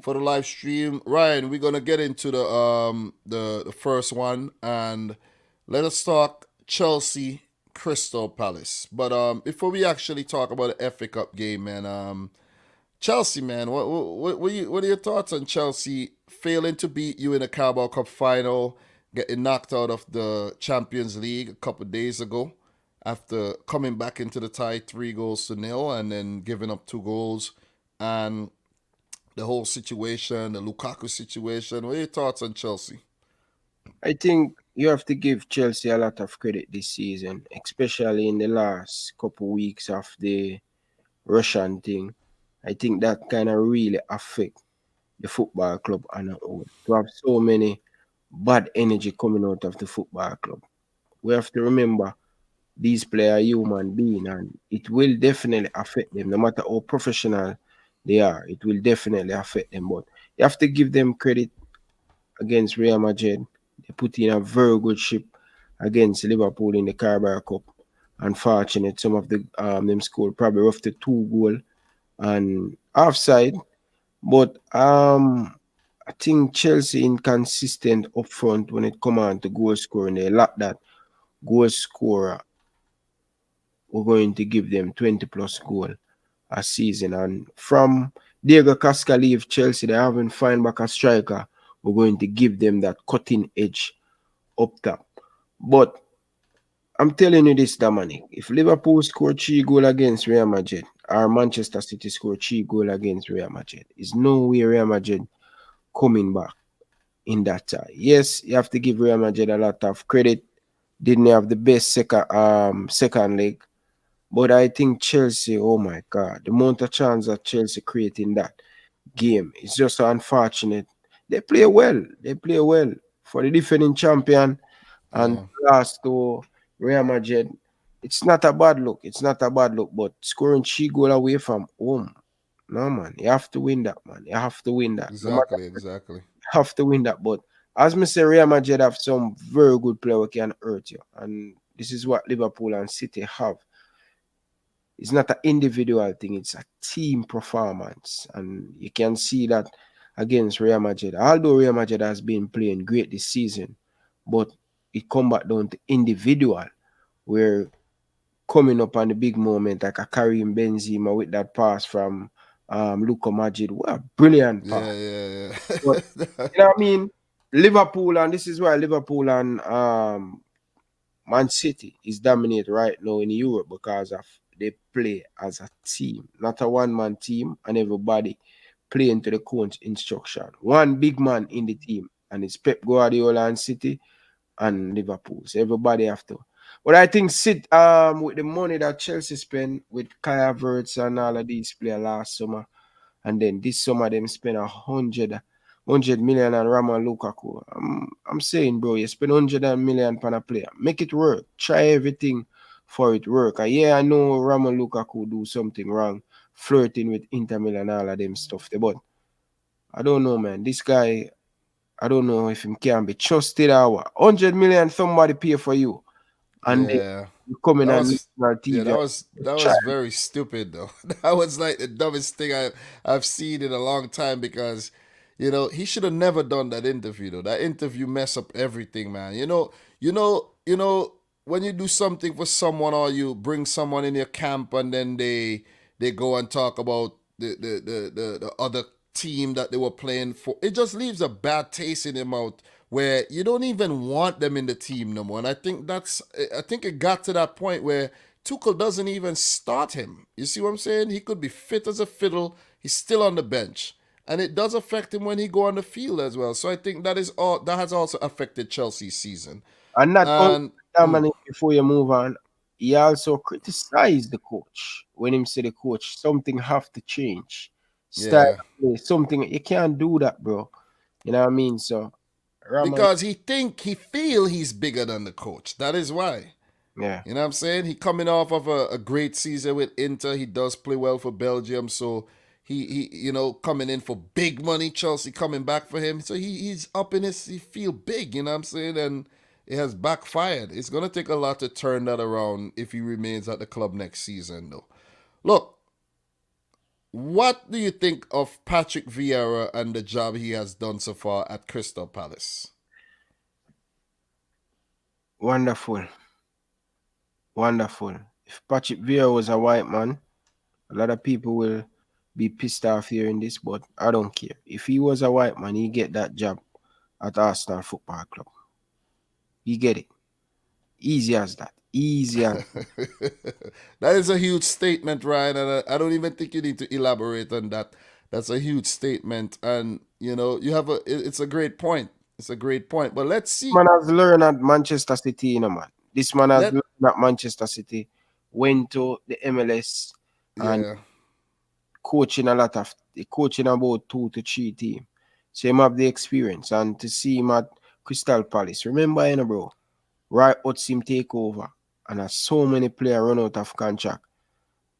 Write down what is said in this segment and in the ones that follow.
for the live stream. Ryan, we're gonna get into the first one, and let us talk Chelsea Crystal Palace. But before we actually talk about the FA Cup game, man, Chelsea, man, what are your thoughts on Chelsea failing to beat you in the Carabao Cup final, getting knocked out of the Champions League a couple of days ago after coming back into the tie 3 goals to nil and then giving up 2 goals, and the whole situation, the Lukaku situation. What are your thoughts on Chelsea? I think you have to give Chelsea a lot of credit this season, especially in the last couple weeks of the Russian thing. I think that kind of really affect the football club on our own. To have so many bad energy coming out of the football club. We have to remember these players are human beings and it will definitely affect them no matter how professional they are. It will definitely affect them. But you have to give them credit against Real Madrid. They put in a very good ship against Liverpool in the Carabao Cup. Unfortunate, some of the them scored probably after 2 goal and offside. But I think Chelsea inconsistent up front when it come on to goal scoring. They lack that goal scorer. We're going to give them 20 plus goal a season. And from Diego Casca leave Chelsea, they haven't find back a striker. We're going to give them that cutting edge up top. But I'm telling you this, Dominic. If Liverpool score 3 goal against Real Madrid or Manchester City score 3 goal against Real Madrid, there's no way Real Madrid coming back in that tie. Yes, you have to give Real Madrid a lot of credit. Didn't have the best second leg. But I think Chelsea, oh my God, the amount of chance that Chelsea create in that game is just so unfortunate. They play well. They play well for the defending champion and Yeah, last to Real Madrid. It's not a bad look. It's not a bad look, but scoring 3 goal away from home. No man, you have to win that, man. You have to win that. No matter, exactly. you have to win that. But as me say, Real Madrid have some very good player who can hurt you, and this is what Liverpool and City have. It's not an individual thing, it's a team performance. And you can see that against Real Madrid. Although Real Madrid has been playing great this season, but it come back down to individual where coming up on the big moment like a Karim Benzema with that pass from Luka Majid. What a brilliant pass. Yeah, yeah, But yeah. you know what I mean? Liverpool, and this is why Liverpool and Man City is dominate right now in Europe because of they play as a team, not a one-man team, and everybody playing to the coach instruction. One big man in the team, and it's Pep Guardiola and City and Liverpool. So everybody have to. But I think with the money that Chelsea spent with Kai Havertz and all of these players last summer, and then this summer them spend 100 million on Rama Lukaku. I'm saying, bro, you spend 100 million on a player. Make it work. Try everything for it work. And yeah, I know Rama Lukaku do something wrong, flirting with Inter Milan, all of them stuff there. But I don't know, man. This guy, I don't know if him can be trusted or what. 100 million somebody pay for you. And then Yeah. you come in That on was national yeah, TV. that Try. was very stupid though. That was like the dumbest thing I've seen in a long time because he should have never done that interview though. That interview mess up everything, man. When you do something for someone or you bring someone in your camp and then they go and talk about the other team that they were playing for. It just leaves a bad taste in your mouth where you don't even want them in the team no more. And I think it got to that point where Tuchel doesn't even start him. You see what I'm saying? He could be fit as a fiddle. He's still on the bench. And it does affect him when he go on the field as well. So I think that has also affected Chelsea's season. And not only And Dominic, before you move on, he also criticized the coach when him say the coach something have to change. Style yeah, of play, something you can't do that, bro. You know what I mean? So Raman, because he feel he's bigger than the coach. That is why. yeah. You know what I'm saying? He coming off of a great season with Inter. He does play well for Belgium, so he coming in for big money. Chelsea coming back for him, so he's up in his. He feel big. You know what I'm saying? And it has backfired. It's gonna take a lot to turn that around if he remains at the club next season, though. Look, What do you think of Patrick Vieira and the job he has done so far at Crystal Palace? Wonderful. Wonderful. If Patrick Vieira was a white man, a lot of people will be pissed off hearing this, but I don't care. If he was a white man, he get that job at Arsenal Football Club. He get it. Easy as that. Easy as That is a huge statement, Ryan, and I don't even think you need to elaborate on that. That's a huge statement, and you have it's a great point. It's a great point, but let's see. man has learned at Manchester City, man. This man has Let learned at Manchester City, went to the MLS and Yeah. coaching about 2 to 3 teams. So him have the experience and to see him at Crystal Palace. Remember, bro, right Ots him take over and as so many players run out of contract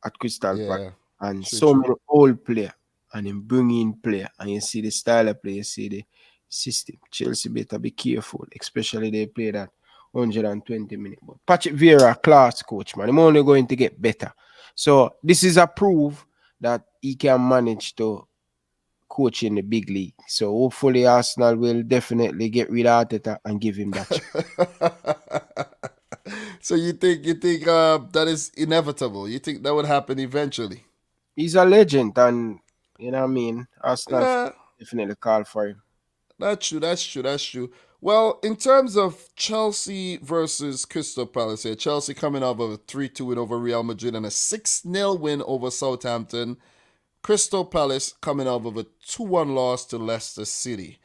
at Crystal Palace Yeah. and True, so true. many old player and him bring in player and you see the style of play, you see the system. Chelsea better be careful, especially they play that 120 minutes. But Patrick Vieira, class coach, man. I'm only going to get better. So this is a proof that he can manage to coach in the big league. So hopefully Arsenal will definitely get rid of Arteta and give him that chance. So you think that is inevitable? You think that would happen eventually? He's a legend and you know what I mean? Arsenal Yeah, definitely call for him. that's true. That's true. That's true. Well, in terms of Chelsea versus Crystal Palace here, Chelsea coming off of a 3-2 win over Real Madrid and a 6-0 win over Southampton. Crystal Palace coming off of a 2-1 loss to Leicester City.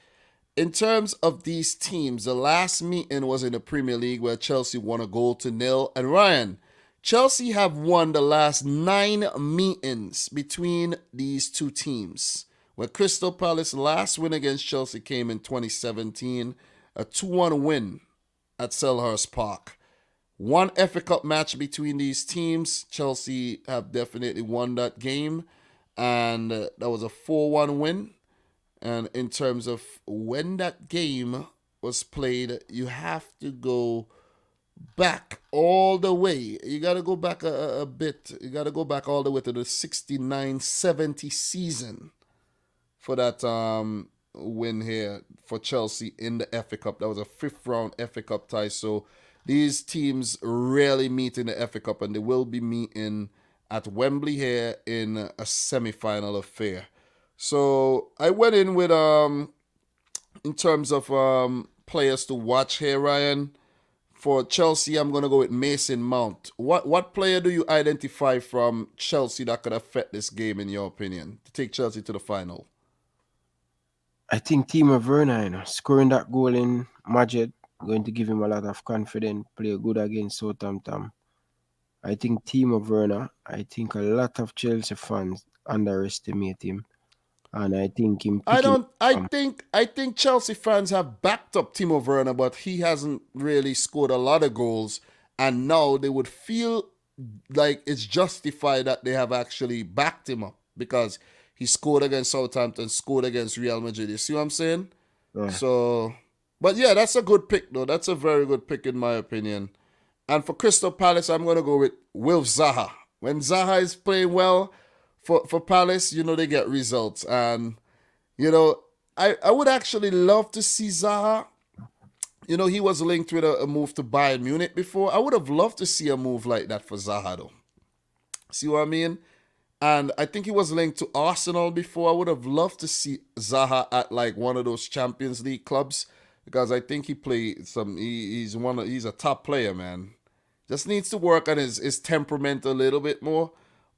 In terms of these teams, the last meeting was in the Premier League where Chelsea won a goal to nil. And Ryan, Chelsea have won the last 9 meetings between these two teams. Where Crystal Palace last win against Chelsea came in 2017, a 2-1 win at Selhurst Park. One FA Cup match between these teams. Chelsea have definitely won that game, and that was a 4-1 win. And in terms of when that game was played, you have to go back all the way. You got to go back a bit. You got to go back all the way to the 69-70 season for that win here for Chelsea in the FA Cup. That was a fifth round FA Cup tie. So these teams rarely meet in the FA Cup, and they will be meeting at Wembley here in a semi-final affair. So I went in with in terms of players to watch here, Ryan. For Chelsea, I'm gonna go with Mason Mount. What player do you identify from Chelsea that could affect this game, in your opinion, to take Chelsea to the final? I think Timo Werner, scoring that goal in Madrid, going to give him a lot of confidence, play good against Southampton. I think Timo Werner, I think a lot of Chelsea fans underestimate him. And I think him I picking don't. I um, think. I think Chelsea fans have backed up Timo Werner, but he hasn't really scored a lot of goals. And now they would feel like it's justified that they have actually backed him up because he scored against Southampton, scored against Real Madrid. You see what I'm saying? uh, So, but yeah, that's a good pick though. That's a very good pick in my opinion. And for Crystal Palace, I'm gonna go with Wilf Zaha. When Zaha is playing well for Palace, they get results. And you know, I would actually love to see Zaha. He was linked with a move to Bayern Munich before. I would have loved to see a move like that for Zaha, though. See what I mean? And I think he was linked to Arsenal before. I would have loved to see Zaha at like one of those Champions League clubs because I think he played some. He's a top player, man. Just needs to work on his temperament a little bit more.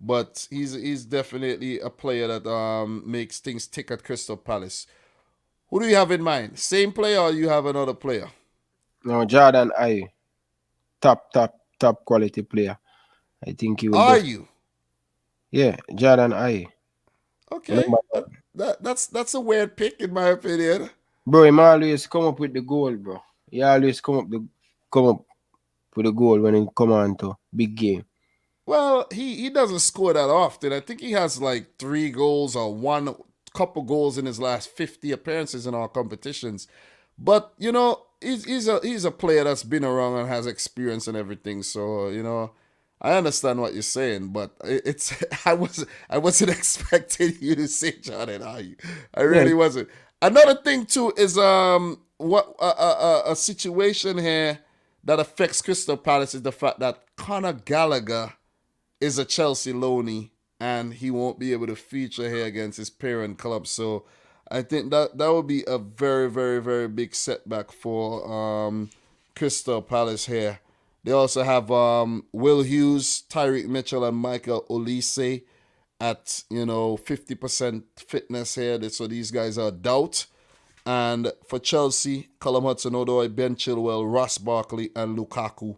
But he's definitely a player that makes things tick at Crystal Palace. Who do you have in mind? Same player or you have another player? no, Jordan I, top quality player. I think he will Are def you? yeah, Jordan I. Okay. Number That's a weird pick in my opinion. bro, him always come up with the goal, bro. He always come up with the goal when he come on to big game. Well, he doesn't score that often. I think he has like 3 goals or one couple goals in his last 50 appearances in our competitions. But he's a player that's been around and has experience and everything. So I understand what you're saying, but it's I wasn't expecting you to say Jordan Ayew. I Yeah, really wasn't. Another thing too is what a situation here that affects Crystal Palace is the fact that Conor Gallagher is a Chelsea loanee and he won't be able to feature here against his parent club. So I think that would be a very, very, very big setback for Crystal Palace here. They also have Will Hughes, Tyreek Mitchell, and Michael Olise at 50% fitness here. So these guys are a doubt. And for Chelsea, Callum Hudson-Odoi, Ben Chilwell, Ross Barkley, and Lukaku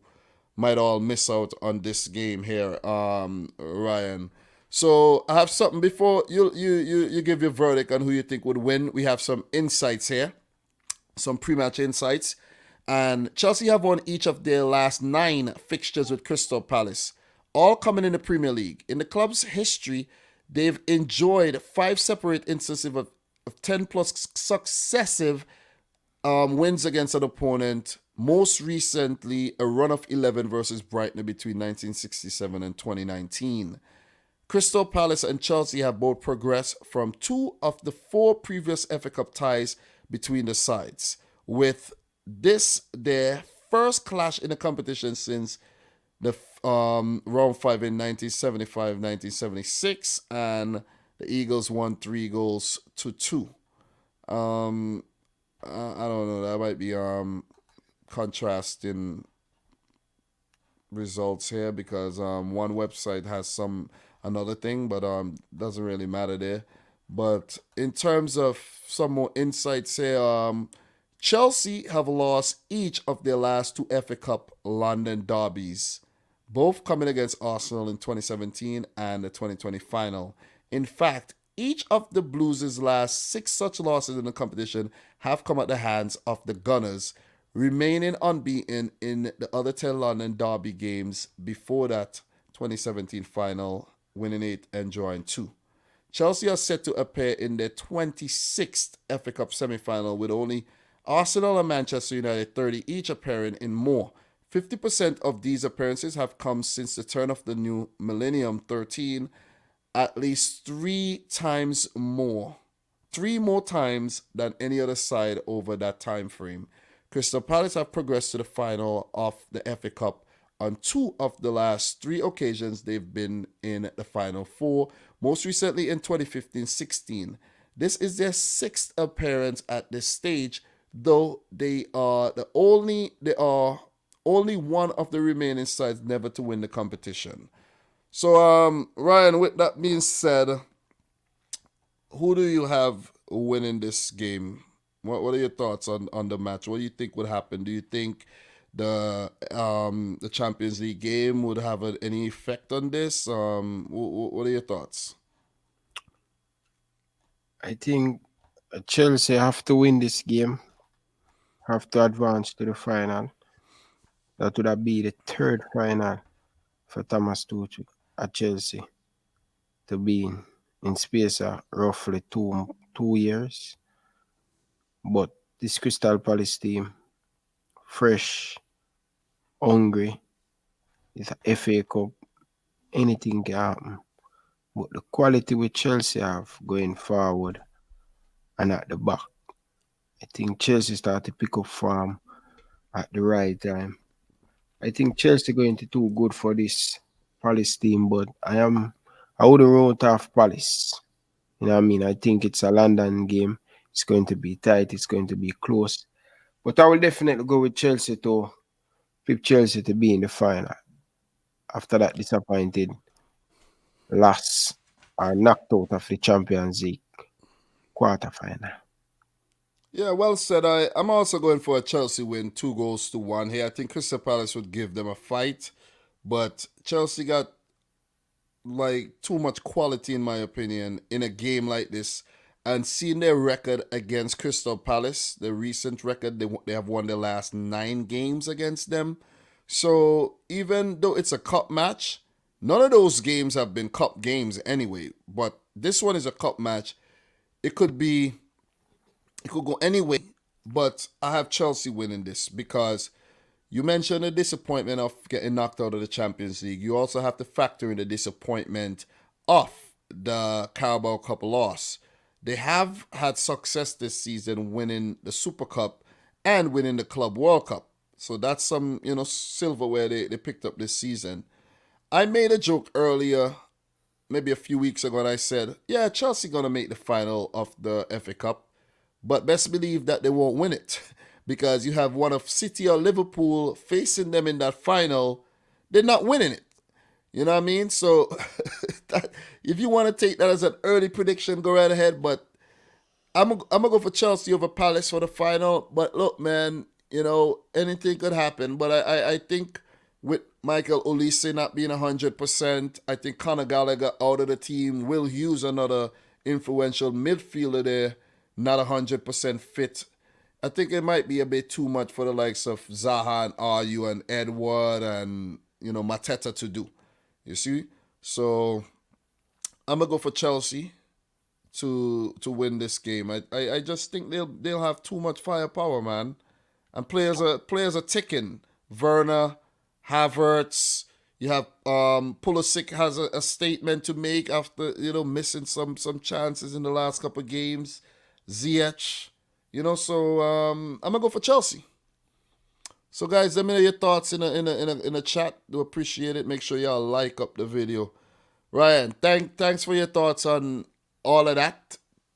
might all miss out on this game here, Ryan. So I have something before you give your verdict on who you think would win. We have some insights here, some pre-match insights. And Chelsea have won each of their last 9 fixtures with Crystal Palace, all coming in the Premier League. In the club's history, they've enjoyed 5 separate instances of 10 plus successive wins against an opponent. Most recently, a run of 11 versus Brighton between 1967 and 2019. Crystal Palace and Chelsea have both progressed from 2 of the 4 previous FA Cup ties between the sides, with this their first clash in the competition since the round 5 in 1975-1976, and the Eagles won 3-2. Um, I don't know. That might be contrasting results here because one website has some another thing, but doesn't really matter there. But in terms of some more insights here, Chelsea have lost each of their last 2 FA Cup London derbies, both coming against Arsenal in 2017 and the 2020 final. In fact, each of the Blues' last 6 such losses in the competition have come at the hands of the Gunners, remaining unbeaten in the other 10 London derby games before that 2017 final, winning 8 and drawing 2. Chelsea are set to appear in their 26th FA Cup semi-final, with only Arsenal and Manchester United 30 each appearing in more. 50% of these appearances have come since the turn of the new millennium 13, at least 3 times more. 3 more times than any other side over that time frame. Crystal Palace have progressed to the final of the FA Cup on 2 of the last 3 occasions they've been in the final 4, most recently in 2015-16. This is their 6th appearance at this stage, though they are only one of the remaining sides never to win the competition. So, Ryan, with that being said, who do you have winning this game? What are your thoughts on the match? What do you think would happen? Do you think the Champions League game would have any effect on this? What are your thoughts? I think Chelsea have to win this game, have to advance to the final. That would have been the 3rd final for Thomas Tuchel at Chelsea to be in space of roughly two years. But this Crystal Palace team, fresh, hungry, it's a FA Cup, anything can happen. But the quality with Chelsea have going forward and at the back, I think Chelsea start to pick up form at the right time. I think Chelsea going to do good for this Palace team, but I wouldn't root off Palace. You know what I mean? I think it's a London game. It's going to be tight. It's going to be close. But I will definitely go with Chelsea to pick Chelsea to be in the final after that disappointed loss or knocked out of the Champions League quarterfinal. Yeah, well said. I'm also going for a Chelsea win, 2-1 here. I think Crystal Palace would give them a fight, but Chelsea got like too much quality in my opinion in a game like this. And seeing their record against Crystal Palace, the recent record, they have won their last 9 games against them. So even though it's a cup match, none of those games have been cup games anyway. But this one is a cup match. It could be, it could go anyway. But I have Chelsea winning this because You mentioned the disappointment of getting knocked out of the Champions League. You also have to factor in the disappointment of the Carabao Cup loss. They have had success this season winning the Super Cup and winning the Club World Cup. So that's some, silverware they picked up this season. I made a joke earlier, maybe a few weeks ago, and I said, yeah, Chelsea gonna make the final of the FA Cup, but best believe that they won't win it because you have one of City or Liverpool facing them in that final. They're not winning it. You know what I mean? So if you want to take that as an early prediction, go right ahead. But I'm gonna go for Chelsea over Palace for the final. But look, man, anything could happen. But I think with Michael Olise not being 100%, I think Conor Gallagher out of the team. Will Hughes, another influential midfielder there, not 100% fit. I think it might be a bit too much for the likes of Zaha and Ayew and Edward and Mateta to do. You see? So I'm gonna go for Chelsea to win this game. I just think they'll have too much firepower, man. And players are ticking. Werner, Havertz. You have Pulisic has a statement to make after missing some chances in the last couple of games. Ziyech, So I'm gonna go for Chelsea. So guys, let me know your thoughts in a chat. Do appreciate it. Make sure y'all like up the video. Ryan, thanks for your thoughts on all of that.